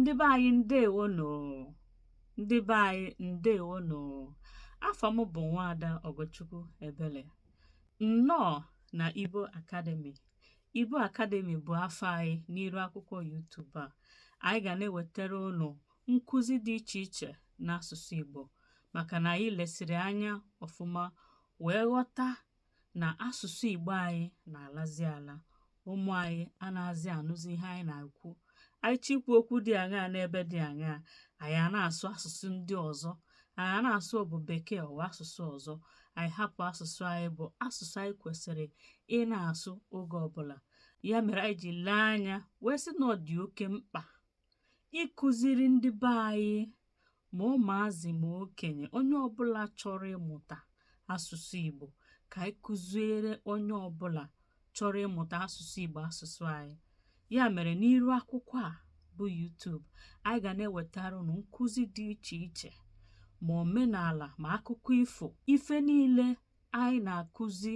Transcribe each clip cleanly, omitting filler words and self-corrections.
Ndị be anyị ndeewono. Ndị be anyị ndeewono. Afọ m bụ Nwaada Ogochukwu Ebele. Nnọọ na Igbo Academy. Igbo Academy bụ afọ anyị n'iru akwụkwọ YouTube a. Anyị ga na-ewetara unu nkụzi dị iche iche n'asụsụ Igbo, maka na anyị lesiri anya ọfụma wee ghọta na asụsụ Igbo anyị na-alazi ala. Ụmụ anyị anaghịzi anụzi ihe anyị na-ekwu. Anyị chikwu okwu dị aṅaa n'ebe dị aṅaa, anyị na-asụ asụsụ ndị ọzọ. Anyị na-asụ ọ bụ Bekee ọ asụsụ ọzọ. Anyị hapụ asụsụ anyị bụ asụsụ anyị kwesịrị ị na-asụ oge ọbụla. Ya mere anyị ji lee anya wee sị na ọ dị oke mkpa ịkụziri ndị be anyị, ma ụmụazị ma okenye, onye ọbụla chọrọ ịmụta asụsụ Igbo, ka anyị kụziere onye ọbụla chọrọ ịmụta asụsụ Igbo asụsụ anyị. Ya mere n'iru akwụkwọ a bụ YouTube, anyị ga na-ewetara unu nkụzi dị iche iche, ma omenala ma akụkọ ifo. Ife niile anyị na-akụzi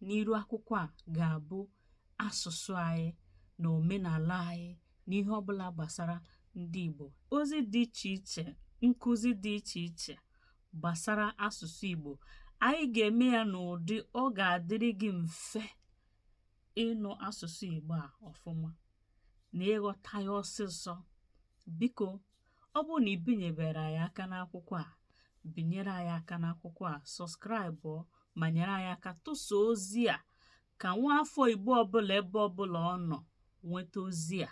n'iru akwụkwọ a ga-abụ asụsụ anyị na omenala anyị na ihe ọbụla gbasara ndị Igbo. Ozi dị iche iche, nkụzi dị iche iche gbasara asụsụ Igbo. Anyị ga-eme ya n'ụdị ọ ga-adịrị gị mfe ịnụ asụsụ Igbo a ọfụma na ịghọta ya ọsịsọ. Biko, ọ bụrụ na ibinyebere anyị aka n'akwụkwọ a, binyere anyị aka n'akwụkwọ a, sọskraịbụ ma nyere anyị aka tụsa ozi a, ka nwa afọ Igbo ọbụla ebe ọbụla ọ nọ nweta ozi a,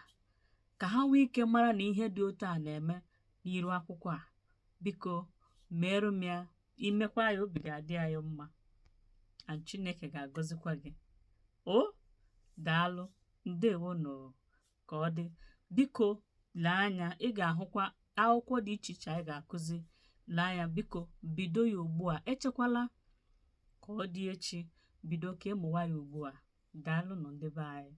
ka ha nwee ike mara na ihe dị otu a na-eme n'iru akwụkwọ a. Biko merụ m ya, imekwa ya, obi ga-adị anyị mma, na Chineke ga-agọzikwa gị. O daalụ, ndeewono. Ka ọ dị, biko lee anya, ị ga-ahụkwa akwụkwọ dị iche iche anyị ga-akụzi. Lee anya, biko bido ya ugbu a, echekwala ka ọ dị echi. Bido ka ịmụwa ya ugbu a. Daalụ nọ ndị be anyị.